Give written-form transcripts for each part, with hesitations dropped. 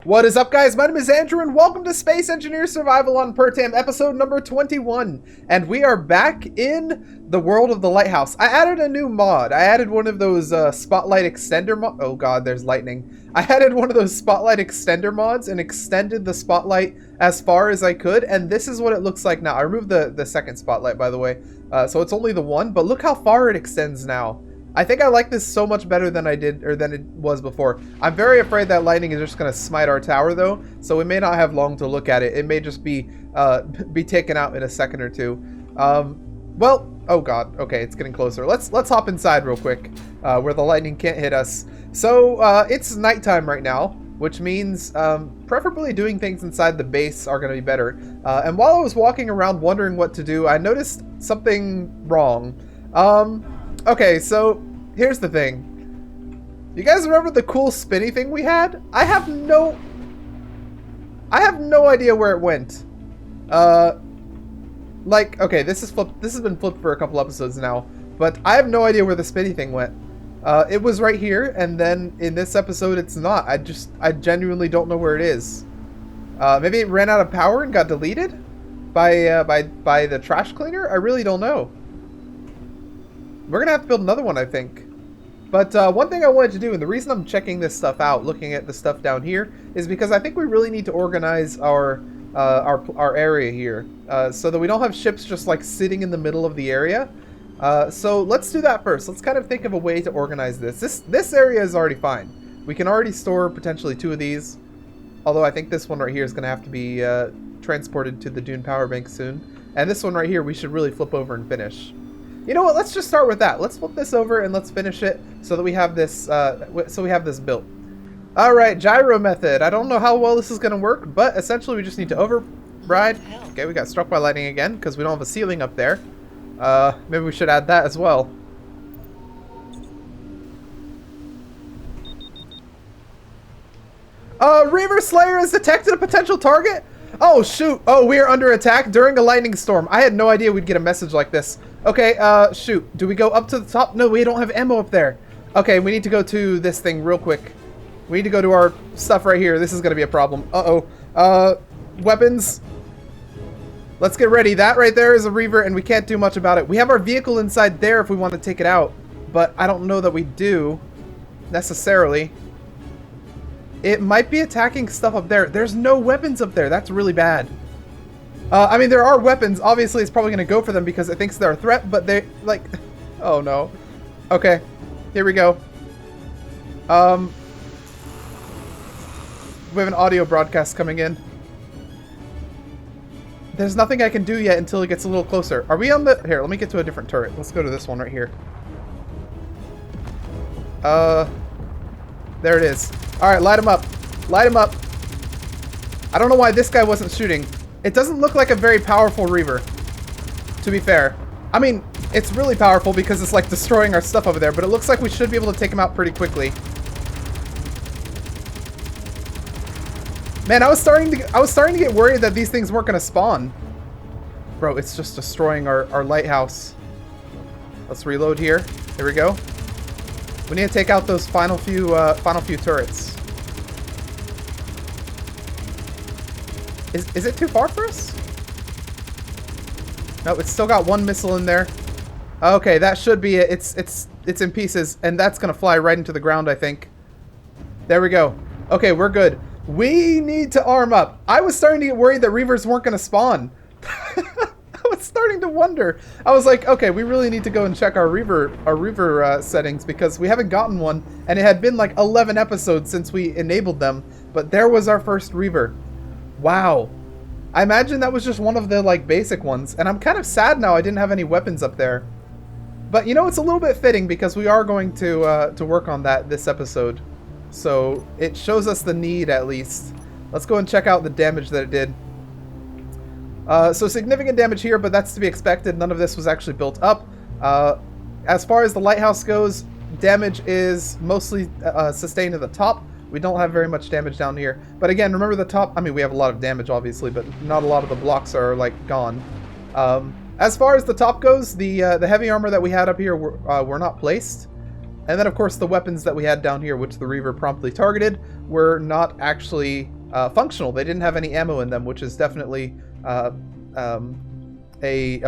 What is up, guys? My name is Andrew, and welcome to Space Engineer Survival on Pertam, episode number 21. And we are back in the world of the lighthouse. I added a new mod. I added one of those spotlight extender mods. Oh god, there's lightning. I added one of those spotlight extender mods and extended the spotlight as far as I could. And this is what it looks like now. I removed the second spotlight, by the way. So it's only the one, but look how far it extends now. I think I like this so much better than I did, or than it was before. I'm very afraid that lightning is just going to smite our tower, though, so we may not have long to look at it. It may just be taken out in a second or two. Well, oh god, okay, it's getting closer. Let's hop inside real quick, where the lightning can't hit us. So it's nighttime right now, which means preferably doing things inside the base are going to be better. And while I was walking around wondering what to do, I noticed something wrong. Okay, so here's the thing. You guys remember the cool spinny thing we had? I have no idea where it went. Like, okay, this has been flipped for a couple episodes now, but I have no idea where the spinny thing went. It was right here, and then in this episode it's not. I genuinely don't know where it is. Maybe it ran out of power and got deleted by the trash cleaner? I really don't know. We're going to have to build another one, I think. But one thing I wanted to do, and the reason I'm checking this stuff out, looking at the stuff down here, is because I think we really need to organize our area here, so that we don't have ships just like sitting in the middle of the area. So let's do that first. Let's kind of think of a way to organize this. This area is already fine. We can already store potentially 2 of these, although I think this one right here is going to have to be transported to the Dune power bank soon. And this one right here we should really flip over and finish. You know what? Let's just start with that. Let's flip this over and let's finish it so that we have this. Built. All right, gyro method. I don't know how well this is going to work, but essentially we just need to override. Okay, we got struck by lightning again because we don't have a ceiling up there. Maybe we should add that as well. Reaver Slayer has detected a potential target. Oh shoot! Oh, we are under attack during a lightning storm. I had no idea we'd get a message like this. Okay, shoot. Do we go up to the top? No, we don't have ammo up there. Okay, we need to go to this thing real quick. We need to go to our stuff right here. This is going to be a problem. Uh-oh. Weapons. Let's get ready. That right there is a Reaver, and we can't do much about it. We have our vehicle inside there if we want to take it out, but I don't know that we do, necessarily. It might be attacking stuff up there. There's no weapons up there. That's really bad. I mean, there are weapons. Obviously, it's probably going to go for them because it thinks they're a threat, but they, like... Oh, no. Okay. Here we go. We have an audio broadcast coming in. There's nothing I can do yet until it gets a little closer. Are we on the... Here, let me get to a different turret. Let's go to this one right here. There it is. Alright, light him up. Light him up. I don't know why this guy wasn't shooting. It doesn't look like a very powerful Reaver, to be fair. I mean, it's really powerful because it's like destroying our stuff over there, but it looks like we should be able to take him out pretty quickly. Man, I was starting to get worried that these things weren't going to spawn. Bro, it's just destroying our lighthouse. Let's reload here. Here we go. We need to take out those final few turrets. Is it too far for us? No, it's still got one missile in there. Okay, that should be it. It's in pieces, and that's gonna fly right into the ground, I think. There we go. Okay, we're good. We need to arm up. I was starting to get worried that Reavers weren't gonna spawn. I was starting to wonder. I was like, okay, we really need to go and check our Reaver settings because we haven't gotten one, and it had been like 11 episodes since we enabled them. But there was our first Reaver. Wow. I imagine that was just one of the like basic ones, and I'm kind of sad now I didn't have any weapons up there. But you know, it's a little bit fitting because we are going to work on that this episode. So it shows us the need at least. Let's go and check out the damage that it did. So significant damage here, but that's to be expected. None of this was actually built up. As far as the lighthouse goes, damage is mostly sustained at the top. We don't have very much damage down here. But again, remember the top, I mean, we have a lot of damage, obviously, but not a lot of the blocks are, like, gone. As far as the top goes, the heavy armor that we had up here were not placed. And then, of course, the weapons that we had down here, which the Reaver promptly targeted, were not actually functional. They didn't have any ammo in them, which is definitely a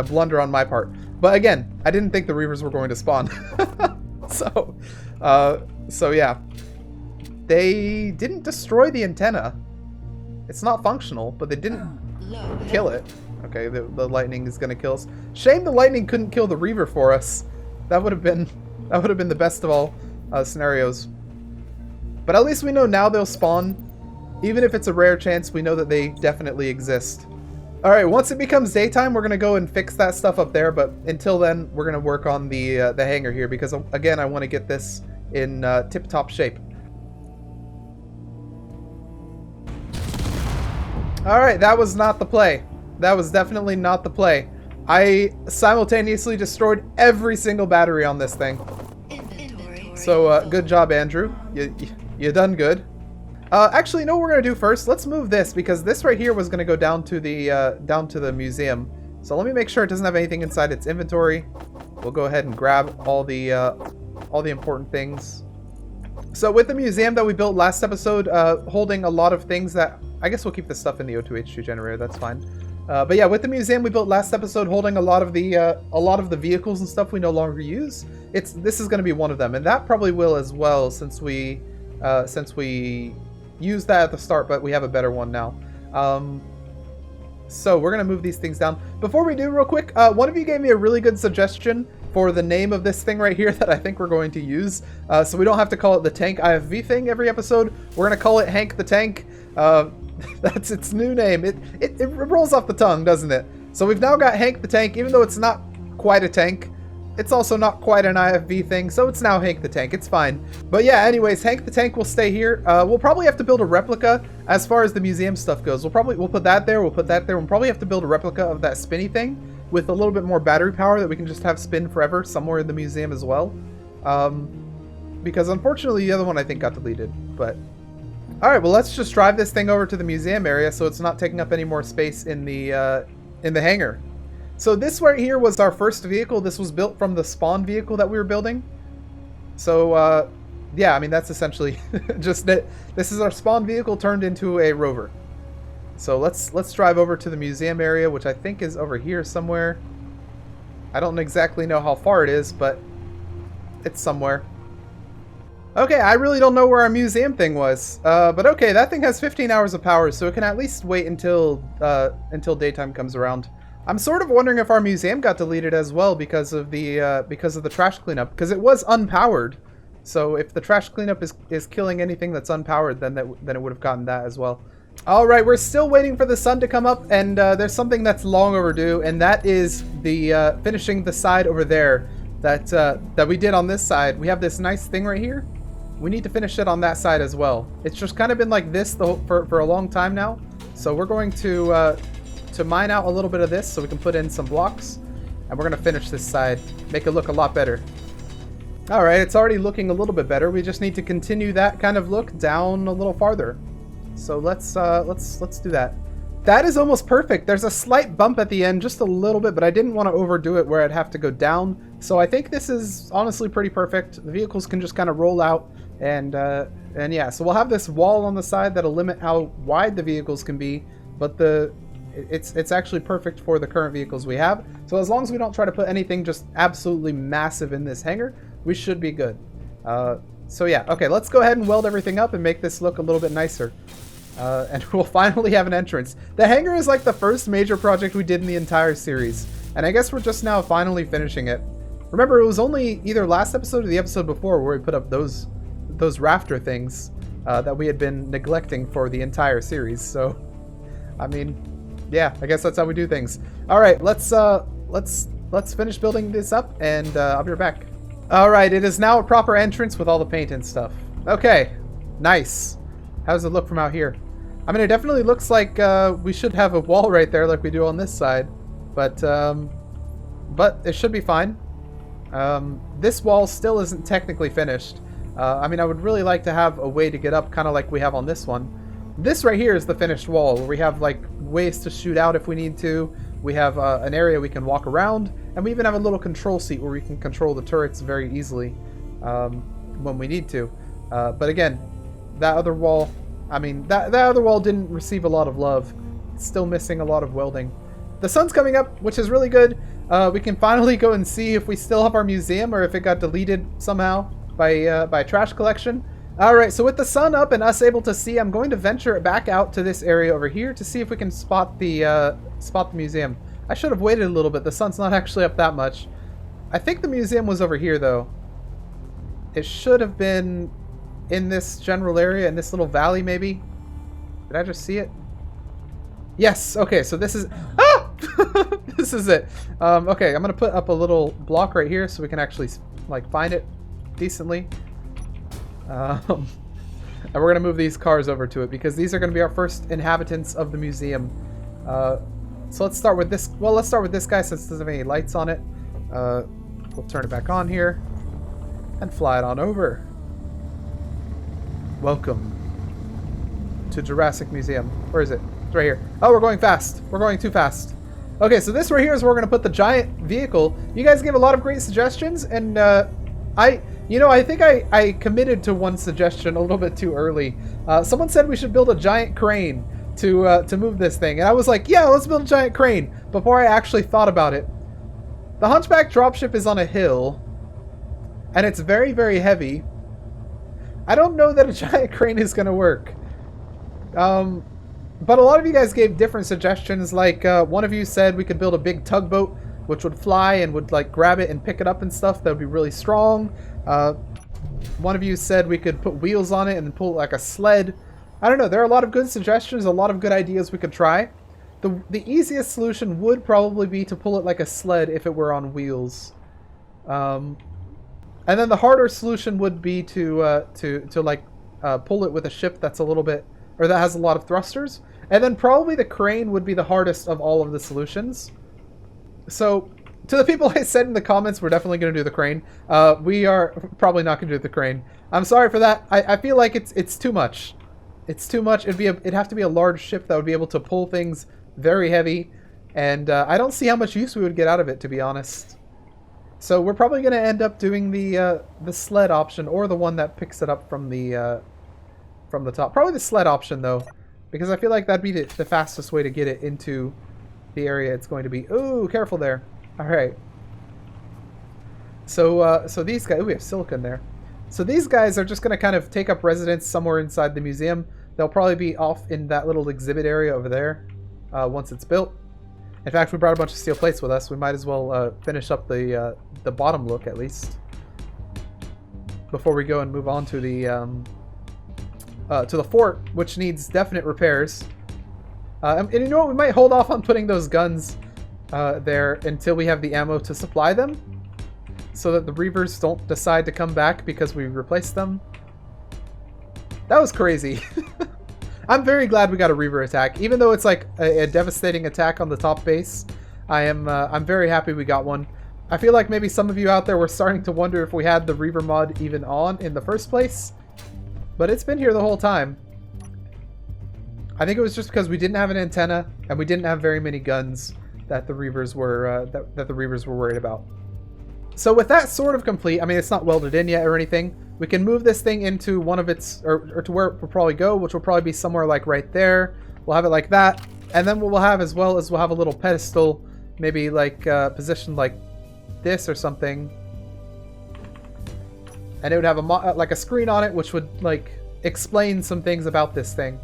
blunder on my part. But again, I didn't think the Reavers were going to spawn. So yeah. They didn't destroy the antenna. It's not functional, but they didn't kill it. Okay, the lightning is going to kill us. Shame the lightning couldn't kill the Reaver for us. That would have been the best of all scenarios. But at least we know now they'll spawn. Even if it's a rare chance, we know that they definitely exist. Alright, once it becomes daytime, we're going to go and fix that stuff up there. But until then, we're going to work on the hangar here. Because, again, I want to get this in tip-top shape. Alright, that was not the play. That was definitely not the play. I simultaneously destroyed every single battery on this thing. So, good job, Andrew. You done good. Actually, you know what we're gonna do first? Let's move this, because this right here was gonna go down to the museum. So let me make sure it doesn't have anything inside its inventory. We'll go ahead and grab all the important things. So with the museum that we built last episode, holding a lot of things that... I guess we'll keep this stuff in the O2H2 generator, that's fine. But yeah, with the museum we built last episode, holding a lot of the vehicles and stuff we no longer use. This is going to be one of them, and that probably will as well, since we used that at the start, but we have a better one now. So we're going to move these things down. Before we do, real quick, one of you gave me a really good suggestion for the name of this thing right here that I think we're going to use. So we don't have to call it the Tank IFV thing every episode. We're going to call it Hank the Tank. That's its new name. It rolls off the tongue, doesn't it? So we've now got Hank the Tank, even though it's not quite a tank. It's also not quite an IFV thing, so it's now Hank the Tank. It's fine. But yeah, anyways, Hank the Tank will stay here. We'll probably have to build a replica as far as the museum stuff goes. We'll put that there, we'll put that there. We'll probably have to build a replica of that spinny thing with a little bit more battery power that we can just have spin forever somewhere in the museum as well. Because unfortunately the other one I think got deleted, but... Alright, well let's just drive this thing over to the museum area so it's not taking up any more space in the hangar. So this right here was our first vehicle. This was built from the spawn vehicle that we were building. So yeah, I mean that's essentially just it. This is our spawn vehicle turned into a rover. So let's drive over to the museum area, which I think is over here somewhere. I don't exactly know how far it is, but it's somewhere. Okay, I really don't know where our museum thing was, but okay, that thing has 15 hours of power, so it can at least wait until daytime comes around. I'm sort of wondering if our museum got deleted as well because of the trash cleanup, because it was unpowered. So if the trash cleanup is killing anything that's unpowered, then it would have gotten that as well. All right, we're still waiting for the sun to come up, and there's something that's long overdue, and that is the finishing the side over there that we did on this side. We have this nice thing right here. We need to finish it on that side as well. It's just kind of been like this for a long time now. So we're going to mine out a little bit of this so we can put in some blocks. And we're going to finish this side. Make it look a lot better. Alright, it's already looking a little bit better. We just need to continue that kind of look down a little farther. So let's do that. That is almost perfect. There's a slight bump at the end, just a little bit, but I didn't want to overdo it where I'd have to go down. So I think this is honestly pretty perfect. The vehicles can just kind of roll out. And yeah, so we'll have this wall on the side that'll limit how wide the vehicles can be, but it's actually perfect for the current vehicles we have. So as long as we don't try to put anything just absolutely massive in this hangar, we should be good. So yeah, okay, let's go ahead and weld everything up and make this look a little bit nicer. And we'll finally have an entrance. The hangar is like the first major project we did in the entire series, and I guess we're just now finally finishing it. Remember, it was only either last episode or the episode before where we put up those rafter things that we had been neglecting for the entire series. So, I mean, yeah, I guess that's how we do things. All right, let's finish building this up, and I'll be right back. All right, it is now a proper entrance with all the paint and stuff. Okay, nice. How does it look from out here? I mean, it definitely looks like we should have a wall right there like we do on this side, but it should be fine. This wall still isn't technically finished. I mean, I would really like to have a way to get up kind of like we have on this one. This right here is the finished wall where we have like ways to shoot out if we need to. We have an area we can walk around, and we even have a little control seat where we can control the turrets very easily when we need to. But again, that other wall, I mean, that other wall didn't receive a lot of love. It's still missing a lot of welding. The sun's coming up, which is really good. We can finally go and see if we still have our museum or if it got deleted somehow by trash collection. Alright, so with the sun up and us able to see, I'm going to venture back out to this area over here to see if we can spot the museum. I should have waited a little bit. The sun's not actually up that much. I think the museum was over here, though. It should have been in this general area, in this little valley, maybe. Did I just see it? Yes, okay, so this is... Ah! This is it. Okay, I'm going to put up a little block right here so we can actually, like, find it decently. And we're going to move these cars over to it because these are going to be our first inhabitants of the museum. So let's start with this. Well, let's start with this guy since it doesn't have any lights on it. We'll turn it back on here and fly it on over. Welcome to Jurassic Museum. Where is it? It's right here. Oh, we're going fast. We're going too fast. Okay, so this right here is where we're going to put the giant vehicle. You guys gave a lot of great suggestions, and I think I committed to one suggestion a little bit too early. Someone said we should build a giant crane to move this thing, and I was like, yeah, let's build a giant crane before I actually thought about it. The Hunchback dropship is on a hill, and it's very, very heavy. I don't know that a giant crane is going to work. But a lot of you guys gave different suggestions, like one of you said we could build a big tugboat which would fly and would like grab it and pick it up and stuff. That would be really strong. One of you said we could put wheels on it and pull it like a sled. I don't know. There are a lot of good suggestions, a lot of good ideas we could try. The easiest solution would probably be to pull it like a sled if it were on wheels. And then the harder solution would be to pull it with a ship that's a little bit, or that has a lot of thrusters. And then probably the crane would be the hardest of all of the solutions. So, to the people I said in the comments, we're definitely going to do the crane. We are probably not going to do the crane. I'm sorry for that. I feel like it's too much. It's too much. It'd have to be a large ship that would be able to pull things very heavy. And I don't see how much use we would get out of it, to be honest. So we're probably going to end up doing the sled option, or the one that picks it up from the top. Probably the sled option, though, because I feel like that'd be the fastest way to get it into the area it's going to be. Ooh, careful there. All right. So these guys, ooh, we have silicon there. So these guys are just going to kind of take up residence somewhere inside the museum. They'll probably be off in that little exhibit area over there once it's built. In fact, we brought a bunch of steel plates with us. We might as well finish up the bottom look at least before we go and move on to the fort, which needs definite repairs. And you know what? We might hold off on putting those guns there until we have the ammo to supply them, so that the Reavers don't decide to come back because we replaced them. That was crazy. I'm very glad we got a Reaver attack, even though it's like a devastating attack on the top base. I'm very happy we got one. I feel like maybe some of you out there were starting to wonder if we had the Reaver mod even on in the first place, but it's been here the whole time. I think it was just because we didn't have an antenna and we didn't have very many guns that the Reavers were that the Reavers were worried about. So with that sort of complete, I mean, it's not welded in yet or anything. We can move this thing into one of its, or to where it will probably go, which will probably be somewhere like right there. We'll have it like that, and then what we'll have as well is we'll have a little pedestal, maybe like positioned like this or something, and it would have a like a screen on it, which would like explain some things about this thing.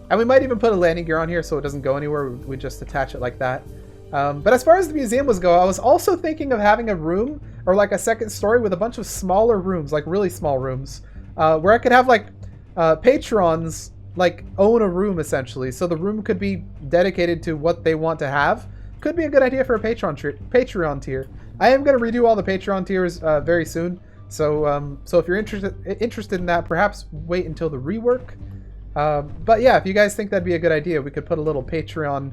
And we might even put a landing gear on here so it doesn't go anywhere. We just attach it like that. But as far as the museum was go, I was also thinking of having a room or like a second story with a bunch of smaller rooms, like really small rooms, where I could have like patrons like own a room essentially. So the room could be dedicated to what they want to have. Could be a good idea for a Patreon tier. I am going to redo all the Patreon tiers very soon. So so if you're interested in that, perhaps wait until the rework. But yeah, if you guys think that'd be a good idea, we could put a little Patreon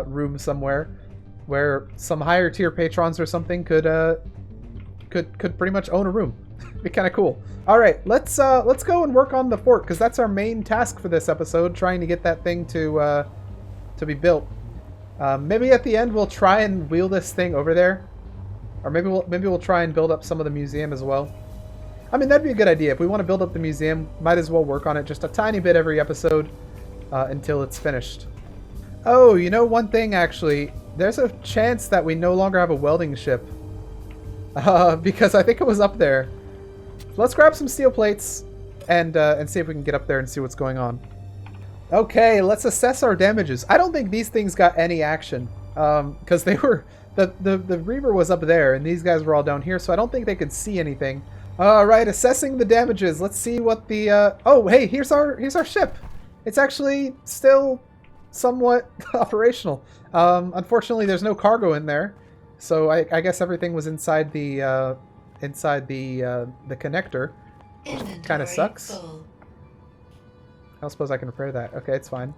room somewhere where some higher tier patrons or something could pretty much own a room. Be kind of cool. All right, let's go and work on the fort, because that's our main task for this episode, trying to get that thing to be built. Maybe at the end we'll try and wheel this thing over there, or maybe we'll try and build up some of the museum as well. I mean, that'd be a good idea. If we want to build up the museum, might as well work on it just a tiny bit every episode until it's finished. Oh, you know one thing actually. There's a chance that we no longer have a welding ship. Because I think it was up there. Let's grab some steel plates and see if we can get up there and see what's going on. Okay, let's assess our damages. I don't think these things got any action. Because they were... The Reaver was up there and these guys were all down here, so I don't think they could see anything. Alright, assessing the damages. Let's see what the... Oh, hey, here's our ship. It's actually still somewhat operational. Unfortunately, there's no cargo in there. So I guess everything was inside the connector. Kind of sucks. I don't suppose I can repair that. Okay, it's fine.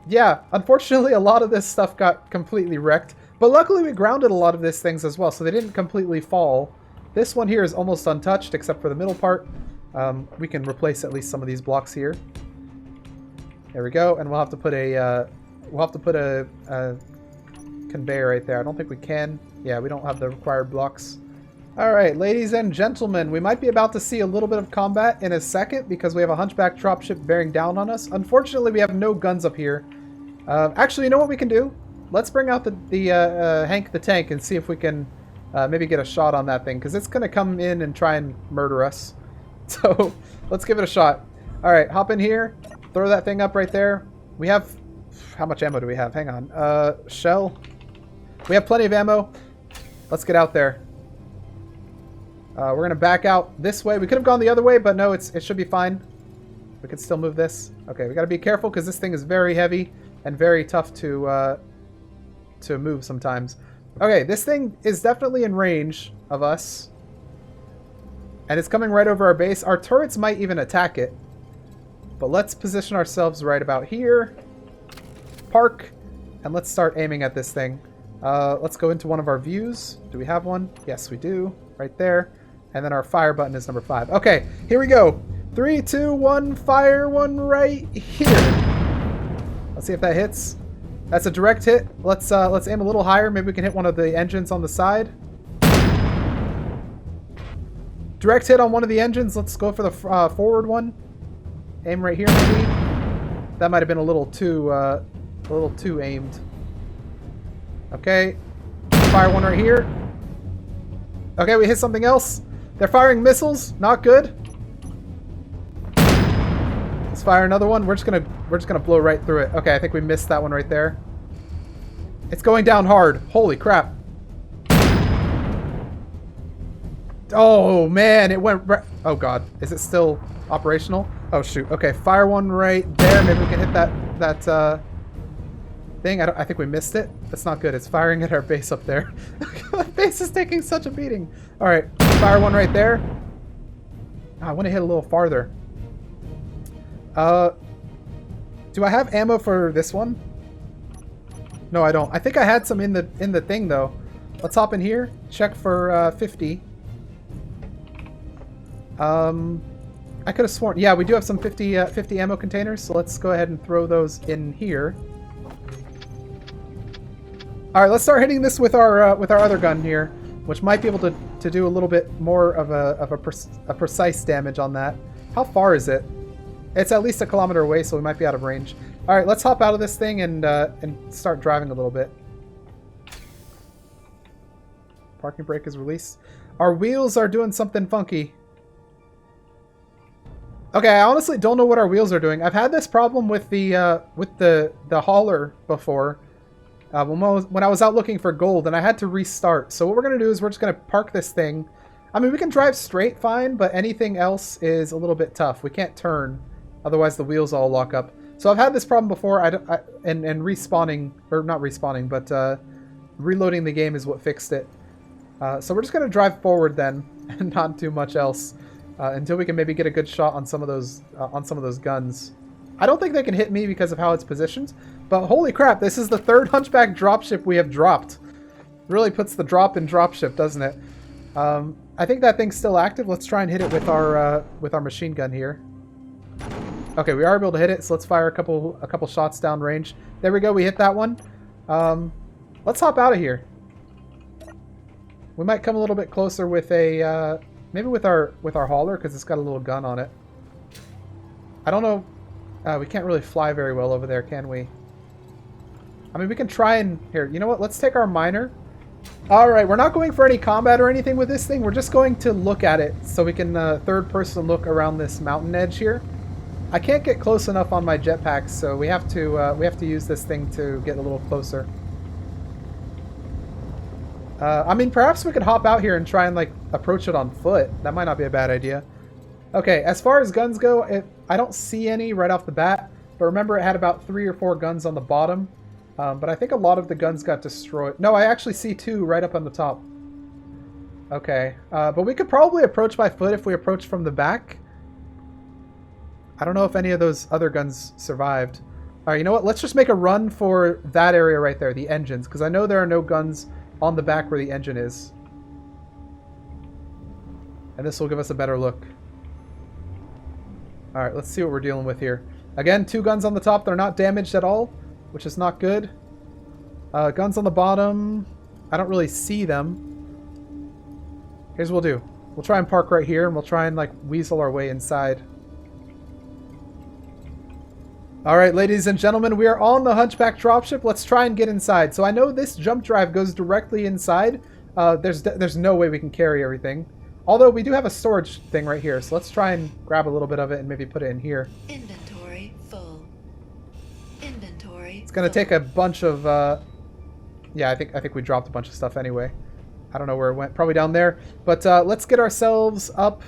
Yeah, unfortunately, a lot of this stuff got completely wrecked. But luckily, we grounded a lot of these things as well, so they didn't completely fall. This one here is almost untouched, except for the middle part. We can replace at least some of these blocks here. There we go, and we'll have to put a conveyor right there. I don't think we can. Yeah, we don't have the required blocks. Alright, ladies and gentlemen, we might be about to see a little bit of combat in a second because we have a hunchback dropship bearing down on us. Unfortunately, we have no guns up here. Actually, you know what we can do? Let's bring out the Hank the Tank and see if we can maybe get a shot on that thing, because it's going to come in and try and murder us. So, let's give it a shot. Alright, hop in here. Throw that thing up right there. We have... How much ammo do we have? Hang on. Shell. We have plenty of ammo. Let's get out there. We're going to back out this way. We could have gone the other way, but no, it should be fine. We can still move this. Okay, we got to be careful because this thing is very heavy and very tough to move sometimes. Okay, this thing is definitely in range of us. And it's coming right over our base. Our turrets might even attack it. But let's position ourselves right about here. Park. And let's start aiming at this thing. Let's go into one of our views. Do we have one? Yes, we do. Right there. And then our fire button is number 5. Okay, here we go. 3, 2, 1, fire one right here. Let's see if that hits. That's a direct hit. Let's aim a little higher. Maybe we can hit one of the engines on the side. Direct hit on one of the engines. Let's go for the forward one. Aim right here, maybe. That might have been a little too aimed. Okay, fire one right here. Okay, we hit something else. They're firing missiles. Not good. Let's fire another one. We're just gonna blow right through it. Okay, I think we missed that one right there. It's going down hard. Holy crap. Oh man, it went right. Oh god, is it still operational? Oh shoot. Okay, fire one right there. Maybe we can hit that thing. I think we missed it. That's not good. It's firing at our base up there. The base is taking such a beating. All right, fire one right there. Oh, I want to hit a little farther. Do I have ammo for this one? No, I don't. I think I had some in the thing though. Let's hop in here. Check for 50. I could have sworn. Yeah, we do have some 50 ammo containers. So let's go ahead and throw those in here. All right, let's start hitting this with our other gun here, which might be able to do a little bit more of a precise damage on that. How far is it? It's at least 1 kilometer away, so we might be out of range. All right, let's hop out of this thing and start driving a little bit. Parking brake is released. Our wheels are doing something funky. Okay, I honestly don't know what our wheels are doing. I've had this problem with the hauler before. When I was out looking for gold, and I had to restart. So what we're going to do is we're just going to park this thing. I mean, we can drive straight fine, but anything else is a little bit tough. We can't turn, otherwise the wheels all lock up. So I've had this problem before, and respawning, or not respawning, but reloading the game is what fixed it. So we're just going to drive forward then, and not do much else, until we can maybe get a good shot on some of those guns. I don't think they can hit me because of how it's positioned, but holy crap, this is the 3rd hunchback dropship we have dropped. Really puts the drop in dropship, doesn't it? I think that thing's still active. Let's try and hit it with our machine gun here. Okay, we are able to hit it, so let's fire a couple shots down range. There we go, we hit that one. Let's hop out of here. We might come a little bit closer with a Maybe with our hauler, because it's got a little gun on it. I don't know. We can't really fly very well over there, can we? I mean, we can try and... Here, you know what? Let's take our miner. Alright, we're not going for any combat or anything with this thing. We're just going to look at it so we can third-person look around this mountain edge here. I can't get close enough on my jetpack, so we have to use this thing to get a little closer. I mean, perhaps we could hop out here and try and, like, approach it on foot. That might not be a bad idea. Okay, as far as guns go, I don't see any right off the bat. But remember, it had about 3 or 4 guns on the bottom. But I think a lot of the guns got destroyed. No, I actually see 2 right up on the top. Okay, but we could probably approach by foot if we approach from the back. I don't know if any of those other guns survived. Alright, you know what? Let's just make a run for that area right there, the engines. Because I know there are no guns on the back where the engine is. And this will give us a better look. Alright, let's see what we're dealing with here. Again, 2 guns on the top. They're not damaged at all, which is not good. Guns on the bottom. I don't really see them. Here's what we'll do. We'll try and park right here, and we'll try and, like, weasel our way inside. Alright, ladies and gentlemen, we are on the Hunchback dropship. Let's try and get inside. So I know this jump drive goes directly inside. There's no way we can carry everything. Although we do have a storage thing right here, so let's try and grab a little bit of it and maybe put it in here. Inventory full. Inventory. It's gonna take a bunch of. Yeah, I think we dropped a bunch of stuff anyway. I don't know where it went. Probably down there. But let's get ourselves up.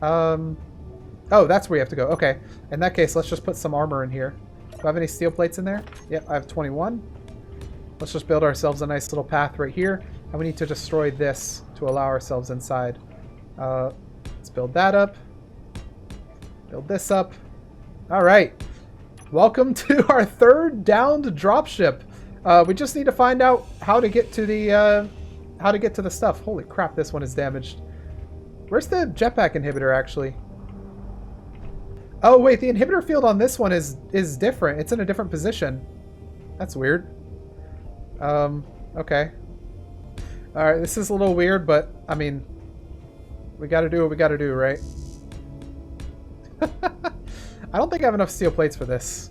Oh, that's where you have to go. Okay. In that case, let's just put some armor in here. Do I have any steel plates in there? Yep, I have 21. Let's just build ourselves a nice little path right here. And we need to destroy this to allow ourselves inside. Let's build that up. Build this up. Alright. Welcome to our 3rd downed dropship. We just need to find out how to get to the stuff. Holy crap, this one is damaged. Where's the jetpack inhibitor actually? Oh wait, the inhibitor field on this one is different. It's in a different position. That's weird. Okay. Alright, this is a little weird, but I mean, we gotta do what we gotta do, right? I don't think I have enough steel plates for this.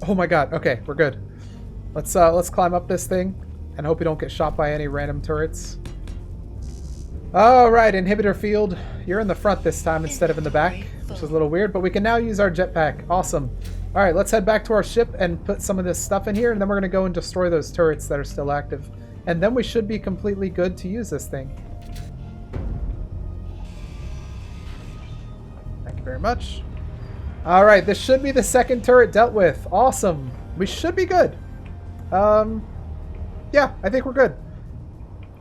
Oh my god, okay, we're good. Let's climb up this thing and hope we don't get shot by any random turrets. Alright, inhibitor field. You're in the front this time instead of in the back, which is a little weird, but we can now use our jetpack. Awesome. Alright, let's head back to our ship and put some of this stuff in here, and then we're going to go and destroy those turrets that are still active. And then we should be completely good to use this thing. Thank you very much. Alright, this should be the 2nd turret dealt with. Awesome. We should be good. Yeah, I think we're good.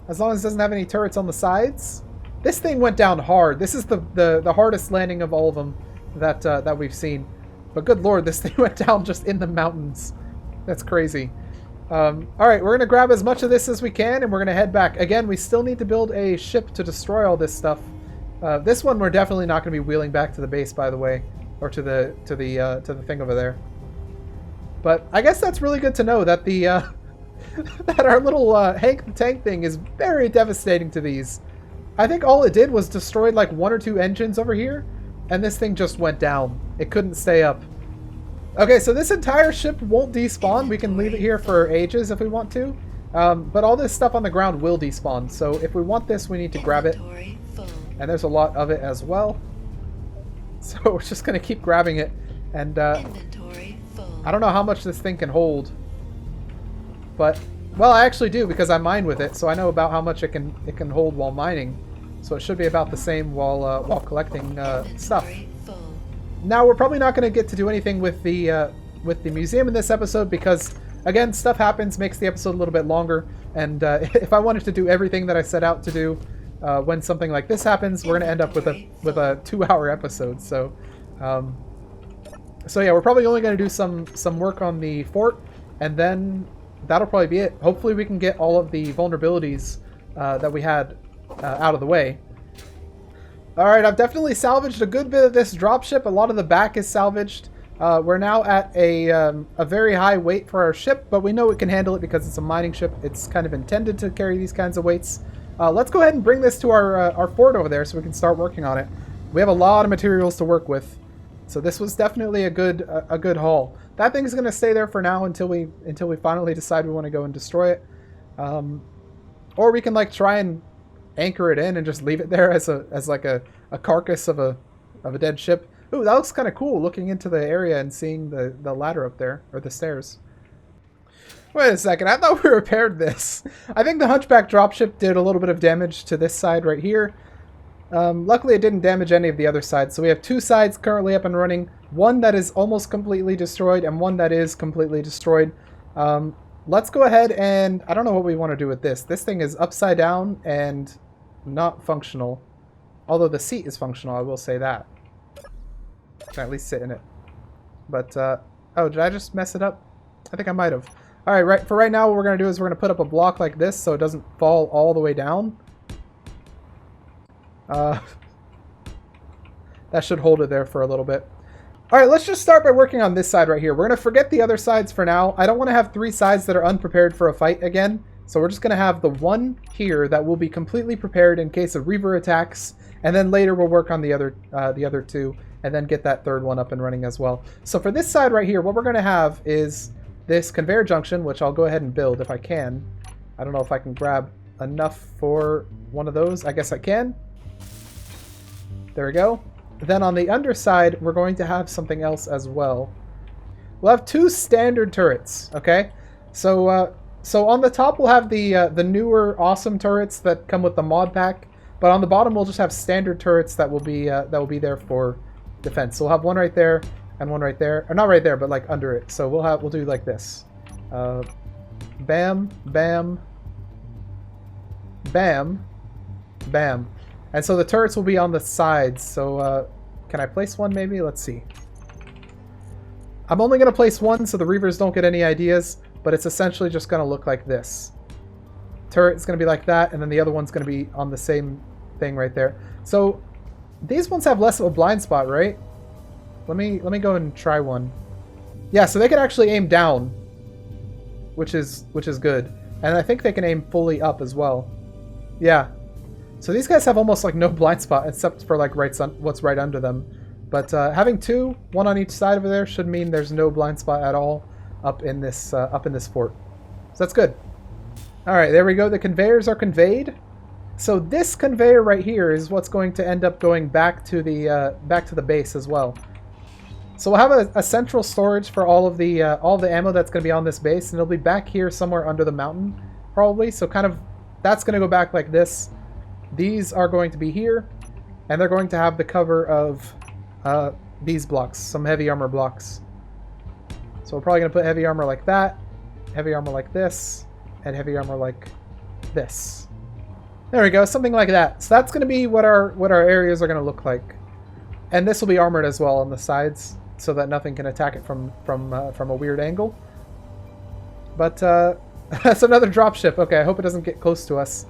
As long as it doesn't have any turrets on the sides. This thing went down hard. This is the hardest landing of all of them that we've seen. But good lord, this thing went down just in the mountains. That's crazy. Alright, we're going to grab as much of this as we can, and we're going to head back. Again, we still need to build a ship to destroy all this stuff. This one we're definitely not going to be wheeling back to the base, by the way. Or to the thing over there. But I guess that's really good to know that the that our little Hank the Tank thing is very devastating to these. I think all it did was destroy like 1 or 2 engines over here, and this thing just went down. It couldn't stay up. Okay, so this entire ship won't despawn. We can leave it here for ages if we want to. But all this stuff on the ground will despawn. So if we want this, we need to grab it. And there's a lot of it as well. So we're just going to keep grabbing it. And I don't know how much this thing can hold. But, well, I actually do because I mine with it. So I know about how much it can hold while mining. So it should be about the same while collecting stuff. Now we're probably not going to get to do anything with the museum in this episode because, again, stuff happens, makes the episode a little bit longer. And if I wanted to do everything that I set out to do when something like this happens, we're going to end up with a 2-hour episode. So yeah, we're probably only going to do some work on the fort, and then that'll probably be it. Hopefully we can get all of the vulnerabilities that we had out of the way. Alright, I've definitely salvaged a good bit of this dropship. A lot of the back is salvaged. We're now at a very high weight for our ship, but we know it can handle it because it's a mining ship. It's kind of intended to carry these kinds of weights. Let's go ahead and bring this to our fort over there so we can start working on it. We have a lot of materials to work with, so this was definitely a good haul. That thing's going to stay there for now until we finally decide we want to go and destroy it, or we can like try and anchor it in and just leave it there as like a carcass of a dead ship. Ooh, that looks kind of cool, looking into the area and seeing the ladder up there, or the stairs. Wait a second, I thought we repaired this. I think the Hunchback dropship did a little bit of damage to this side right here. Luckily it didn't damage any of the other sides, so we have two sides currently up and running. One that is almost completely destroyed, and one that is completely destroyed. Let's go ahead and... I don't know what we want to do with this. This thing is upside down and not functional. Although the seat is functional, I will say that. Can at least sit in it. But, oh, did I just mess it up? I think I might have. Alright, for right now what we're going to do is we're going to put up a block like this so it doesn't fall all the way down. That should hold it there for a little bit. Alright, let's just start by working on this side right here. We're going to forget the other sides for now. I don't want to have three sides that are unprepared for a fight again. So we're just going to have the one here that will be completely prepared in case a Reaver attacks. And then later we'll work on the other two. And then get that third one up and running as well. So for this side right here, what we're going to have is this conveyor junction, which I'll go ahead and build if I can. I don't know if I can grab enough for one of those. I guess I can. There we go. Then on the underside, we're going to have something else as well. We'll have two standard turrets, okay? So so on the top we'll have the newer awesome turrets that come with the mod pack, but on the bottom we'll just have standard turrets that will be there for defense. So we'll have one right there and one right there, or not right there, but like under it. So we'll do like this. Bam, bam, bam, bam. And so the turrets will be on the sides. So can I place one maybe? Let's see. I'm only going to place one so the Reavers don't get any ideas, but it's essentially just going to look like this. Turret is going to be like that, and then the other one's going to be on the same thing right there. So these ones have less of a blind spot, right? Let me go and try one. Yeah, so they can actually aim down, which is good. And I think they can aim fully up as well. Yeah. So these guys have almost like no blind spot except for like what's right under them. But having two, one on each side over there, should mean there's no blind spot at all up in this fort. So that's good. All right, there we go. The conveyors are conveyed. So this conveyor right here is what's going to end up going back to the base as well. So we'll have a central storage for all the ammo that's going to be on this base, and it'll be back here somewhere under the mountain, probably. So kind of that's going to go back like this. These are going to be here, and they're going to have the cover of these blocks, some heavy armor blocks. So we're probably going to put heavy armor like that, heavy armor like this, and heavy armor like this. There we go, something like that. So that's going to be what our areas are going to look like. And this will be armored as well on the sides, so that nothing can attack it from a weird angle. But that's another dropship. Okay, I hope it doesn't get close to us.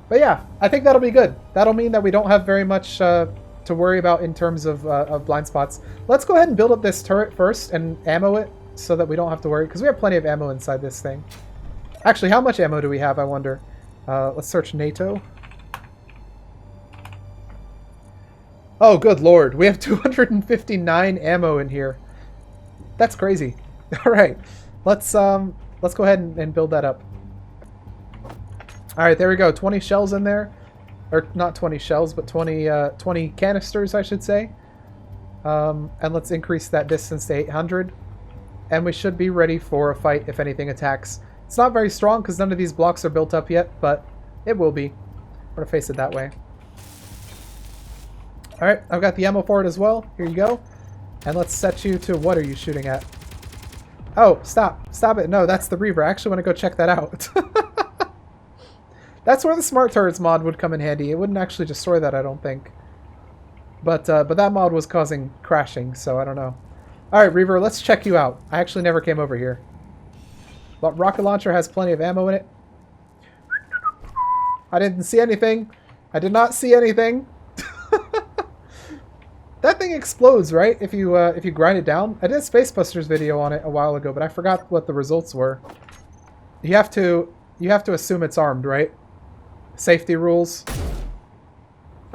But yeah, I think that'll be good. That'll mean that we don't have very much to worry about in terms of blind spots. Let's go ahead and build up this turret first and ammo it so that we don't have to worry, because we have plenty of ammo inside this thing. Actually, how much ammo do we have, I wonder? Let's search NATO. Oh, good lord. We have 259 ammo in here. That's crazy. All right. Let's go ahead and build that up. All right, there we go. 20 shells in there. Or not 20 shells, but 20 canisters, I should say. And let's increase that distance to 800. And we should be ready for a fight if anything attacks. It's not very strong because none of these blocks are built up yet, but it will be. We're going to face it that way. Alright, I've got the ammo for it as well. Here you go. And let's set you to... What are you shooting at? Oh, stop. Stop it. No, that's the Reaver. I actually want to go check that out. That's where the Smart Turrets mod would come in handy. It wouldn't actually destroy that, I don't think. But that mod was causing crashing, so I don't know. Alright, Reaver, let's check you out. I actually never came over here. But rocket launcher has plenty of ammo in it. I didn't see anything. I did not see anything. That thing explodes, right? If you grind it down. I did a Space Busters video on it a while ago, but I forgot what the results were. You have to assume it's armed, right? Safety rules.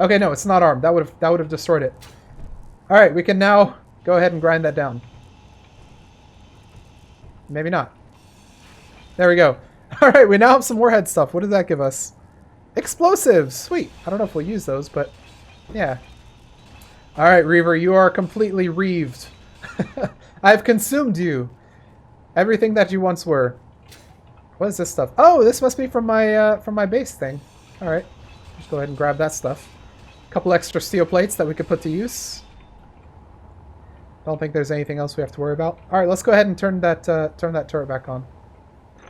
Okay, no, it's not armed. That would have destroyed it. All right, we can now go ahead and grind that down. Maybe not. There we go. All right, we now have some warhead stuff. What does that give us? Explosives. Sweet. I don't know if we'll use those, but yeah. All right, Reaver, you are completely reaved. I've consumed you. Everything that you once were. What is this stuff? Oh, this must be from my base thing. All right, just go ahead and grab that stuff. A couple extra steel plates that we could put to use. Don't think there's anything else we have to worry about. All right, let's go ahead and turn that turret back on.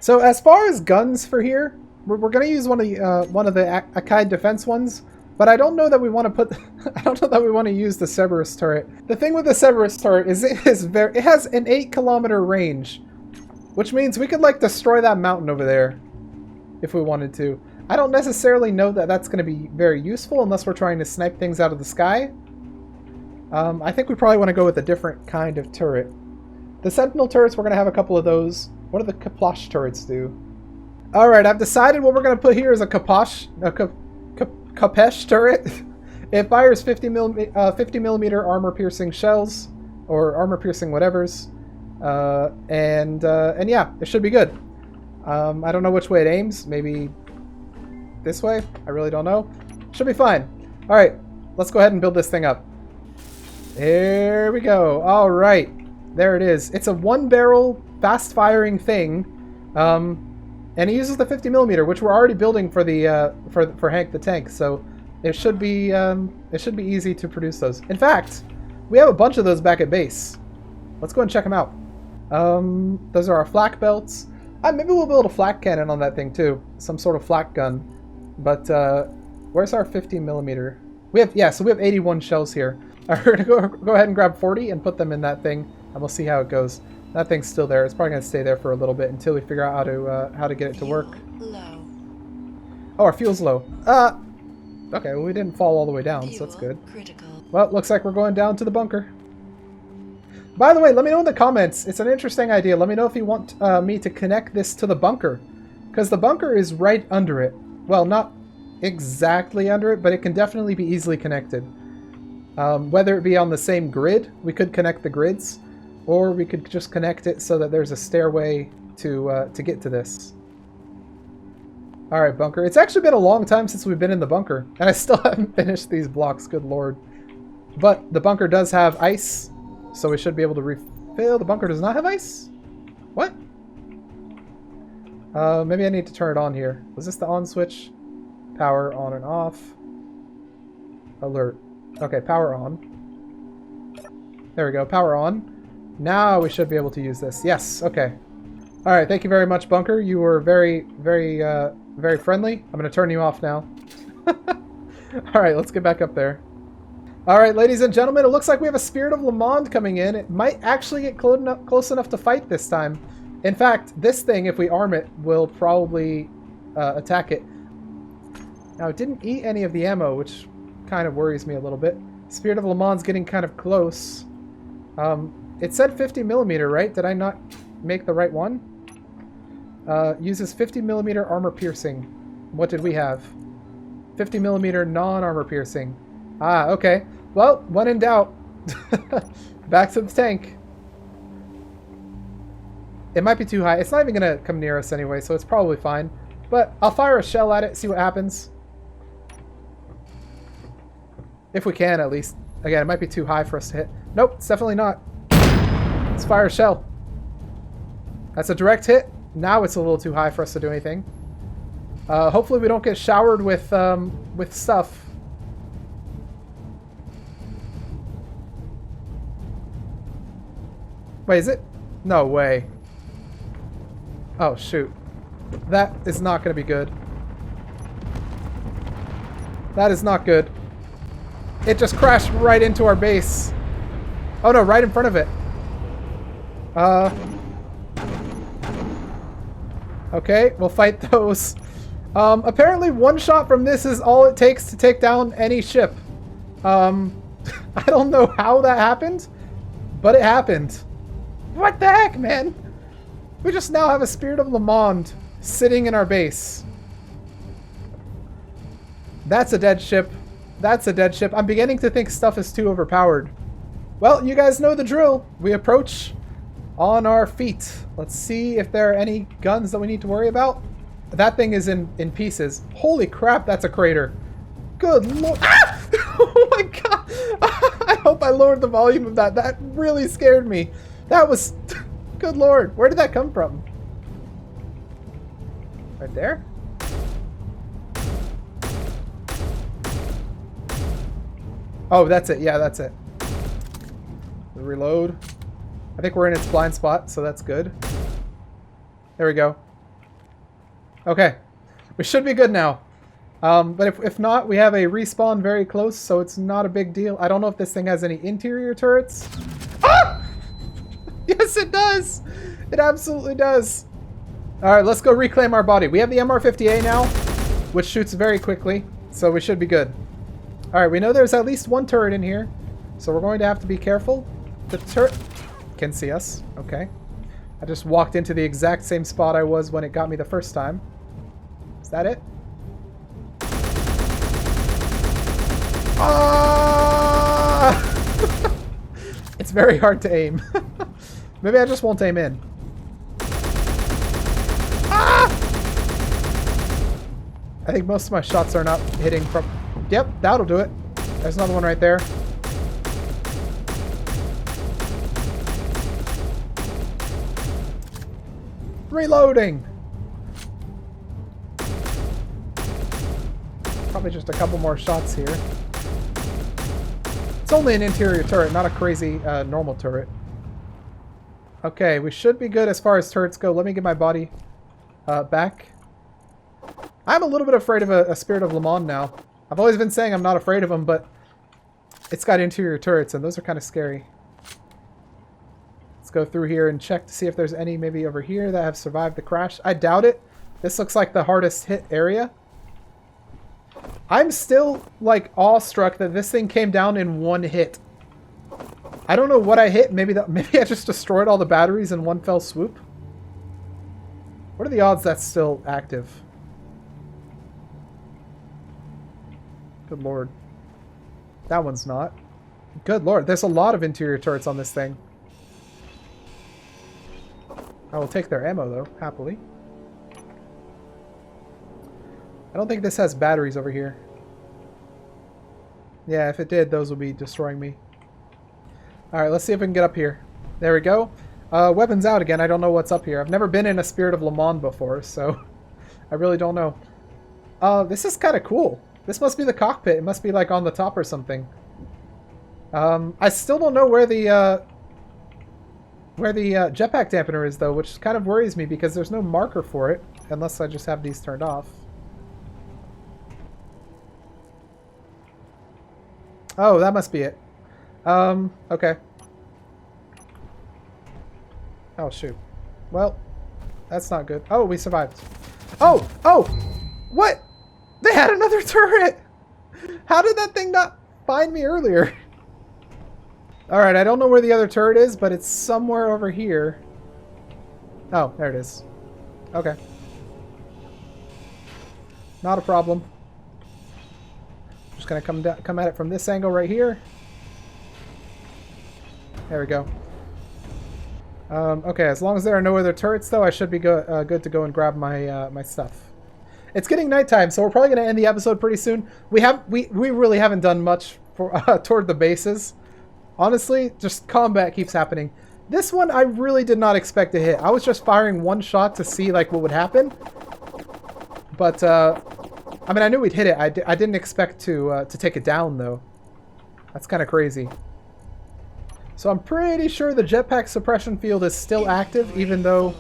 So as far as guns for here, we're going to use one of the Akai defense ones, but I don't know that we want to put. I don't know that we want to use the Cerberus turret. The thing with the Cerberus turret is it has an 8-kilometer range, which means we could like destroy that mountain over there if we wanted to. I don't necessarily know that that's going to be very useful unless we're trying to snipe things out of the sky. I think we probably want to go with a different kind of turret. The Sentinel turrets, we're going to have a couple of those. What do the Kaposh turrets do? Alright, I've decided what we're going to put here is a Kapesh turret. It fires 50 millimeter armor-piercing shells, or armor-piercing whatevers. And yeah, it should be good. I don't know which way it aims. Maybe this way? I really don't know. Should be fine. Alright, let's go ahead and build this thing up. There we go. Alright, there it is. It's a 1-barrel, fast-firing thing. And it uses the 50 millimeter, which we're already building for the for Hank the Tank. So it should be easy to produce those. In fact, we have a bunch of those back at base. Let's go and check them out. Those are our flak belts. Maybe we'll build a flak cannon on that thing too, some sort of flak gun. But where's our 50 millimeter? So we have 81 shells here. We're gonna go ahead and grab 40 and put them in that thing, and we'll see how it goes. That thing's still there. It's probably gonna stay there for a little bit until we figure out how to get it to work. Low. Oh, our fuel's low. Okay, well we didn't fall all the way down, so that's good. Critical. Well, looks like we're going down to the bunker. By the way, let me know in the comments. It's an interesting idea. Let me know if you want me to connect this to the bunker, because the bunker is right under it. Well, not exactly under it, but it can definitely be easily connected. Whether it be on the same grid, we could connect the grids, or we could just connect it so that there's a stairway to get to this. Alright, bunker. It's actually been a long time since we've been in the bunker, and I still haven't finished these blocks, good lord. But the bunker does have ice, so we should be able to refill. The bunker does not have ice? What? Maybe I need to turn it on here. Was this the on switch? Power on and off. Alert. Okay, power on. There we go, power on. Now we should be able to use this. Yes, okay. Alright, thank you very much, bunker. You were very, very, very friendly. I'm going to turn you off now. Alright, let's get back up there. Alright, ladies and gentlemen, it looks like we have a Spirit of Le Monde coming in. It might actually get close enough to fight this time. In fact, this thing, if we arm it, will probably attack it. Now, it didn't eat any of the ammo, which kind of worries me a little bit. Spirit of Le Monde's getting kind of close. It said 50 millimeter, right? Did I not make the right one? Uses 50 millimeter armor piercing. What did we have? 50 millimeter non-armor piercing. Ah, okay. Well, when in doubt, back to the tank. It might be too high. It's not even going to come near us anyway, so it's probably fine. But I'll fire a shell at it, see what happens. If we can, at least. Again, it might be too high for us to hit. Nope, it's definitely not. Let's fire a shell. That's a direct hit. Now it's a little too high for us to do anything. Hopefully we don't get showered with stuff. Wait, is it? No way. Oh, shoot. That is not going to be good. That is not good. It just crashed right into our base. Oh no, right in front of it. Okay, we'll fight those. Apparently one shot from this is all it takes to take down any ship. I don't know how that happened, but it happened. What the heck, man? We just now have a Spirit of Le Monde sitting in our base. That's a dead ship. That's a dead ship. I'm beginning to think stuff is too overpowered. Well, you guys know the drill. We approach on our feet. Let's see if there are any guns that we need to worry about. That thing is in pieces. Holy crap, that's a crater. Good lord. Ah! Oh my god. I hope I lowered the volume of that. That really scared me. That was... Good lord. Where did that come from? Right there? Oh, that's it. Yeah, that's it. Reload. I think we're in its blind spot, so that's good. There we go. Okay. We should be good now. But if not, we have a respawn very close, so it's not a big deal. I don't know if this thing has any interior turrets. Ah! Yes, it does! It absolutely does. Alright, let's go reclaim our body. We have the MR50A now, which shoots very quickly, so we should be good. Alright, we know there's at least one turret in here, so we're going to have to be careful. The turret can see us. Okay. I just walked into the exact same spot I was when it got me the first time. Is that it? Ah! It's very hard to aim. Maybe I just won't aim in. Ah! I think most of my shots are not hitting from... Yep, that'll do it. There's another one right there. Reloading! Probably just a couple more shots here. It's only an interior turret, not a crazy normal turret. Okay, we should be good as far as turrets go. Let me get my body back. I'm a little bit afraid of a Spirit of Le Monde now. I've always been saying I'm not afraid of them, but it's got interior turrets, and those are kind of scary. Let's go through here and check to see if there's any maybe over here that have survived the crash. I doubt it. This looks like the hardest hit area. I'm still, like, awestruck that this thing came down in one hit. I don't know what I hit. Maybe I just destroyed all the batteries in one fell swoop. What are the odds that's still active? Good lord. That one's not. Good lord. There's a lot of interior turrets on this thing. I will take their ammo, though, happily. I don't think this has batteries over here. Yeah, if it did, those would be destroying me. Alright, let's see if we can get up here. There we go. Weapons out again. I don't know what's up here. I've never been in a Spirit of Le Monde before, so I really don't know. This is kind of cool. This must be the cockpit. It must be like on the top or something. I still don't know where the jetpack dampener is, though, which kind of worries me because there's no marker for it unless I just have these turned off. Oh, that must be it. Okay. Oh, shoot. Well, that's not good. Oh, we survived. Oh! Oh! What? They had another turret! How did that thing not find me earlier? Alright, I don't know where the other turret is, but it's somewhere over here. Oh, there it is. Okay. Not a problem. Just gonna come at it from this angle right here. There we go. Okay, as long as there are no other turrets, though, I should be good to go and grab my my stuff. It's getting nighttime, so we're probably gonna end the episode pretty soon. We really haven't done much for toward the bases. Honestly, just combat keeps happening. This one I really did not expect to hit. I was just firing one shot to see like what would happen. But I mean, I knew we'd hit it. I didn't expect to take it down, though. That's kind of crazy. So I'm pretty sure the jetpack suppression field is still active, even though...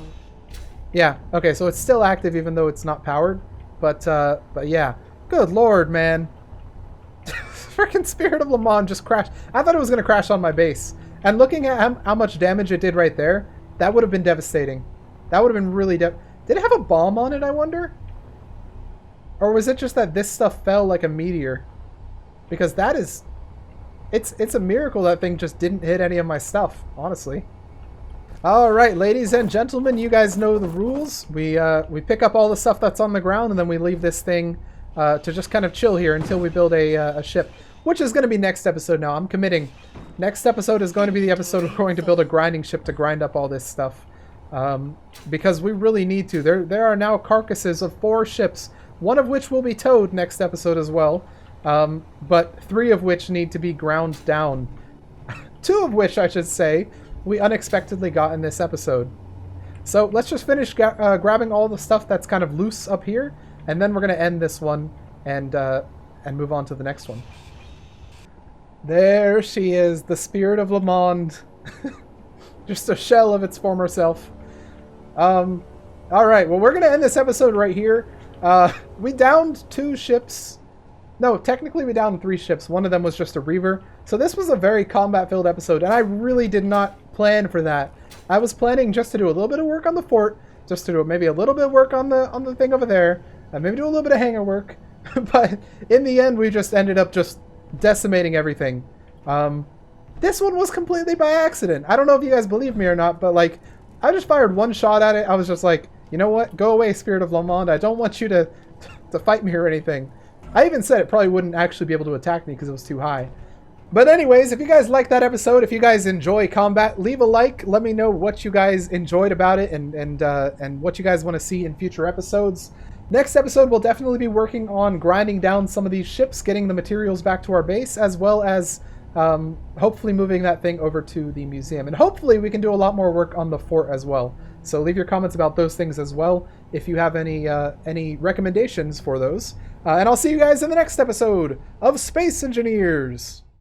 Yeah, okay, so it's still active even though it's not powered. But yeah. Good lord, man. Freaking Spirit of Le Monde just crashed. I thought it was going to crash on my base. And looking at how much damage it did right there, that would have been devastating. That would have been really Did it have a bomb on it, I wonder? Or was it just that this stuff fell like a meteor? Because that is It's a miracle that thing just didn't hit any of my stuff, honestly. All right, ladies and gentlemen, you guys know the rules. We pick up all the stuff that's on the ground, and then we leave this thing to just kind of chill here until we build a ship, which is going to be next episode now. I'm committing. Next episode is going to be the episode we're going to build a grinding ship to grind up all this stuff. Because we really need to. There are now carcasses of 4 ships, one of which will be towed next episode as well, but 3 of which need to be ground down. 2 of which, I should say, we unexpectedly got in this episode. So let's just finish grabbing all the stuff that's kind of loose up here, and then we're going to end this one and move on to the next one. There she is, the spirit of Le Monde. Just a shell of its former self. Alright, well, we're going to end this episode right here. We downed 2 ships. No, technically we downed 3 ships. One of them was just a Reaver. So this was a very combat-filled episode, and I really did not plan for that. I was planning just to do a little bit of work on the fort, just to do maybe a little bit of work on the thing over there, and maybe do a little bit of hangar work. But in the end, we just ended up just decimating everything. This one was completely by accident. I don't know if you guys believe me or not, but like, I just fired 1 shot at it. I was just like, you know what? Go away, Spirit of Le Monde. I don't want you to fight me or anything. I even said it probably wouldn't actually be able to attack me because it was too high. But anyways, if you guys liked that episode, if you guys enjoy combat, leave a like. Let me know what you guys enjoyed about it and what you guys want to see in future episodes. Next episode, we'll definitely be working on grinding down some of these ships, getting the materials back to our base, as well as hopefully moving that thing over to the museum. And hopefully we can do a lot more work on the fort as well. So leave your comments about those things as well if you have any recommendations for those. And I'll see you guys in the next episode of Space Engineers.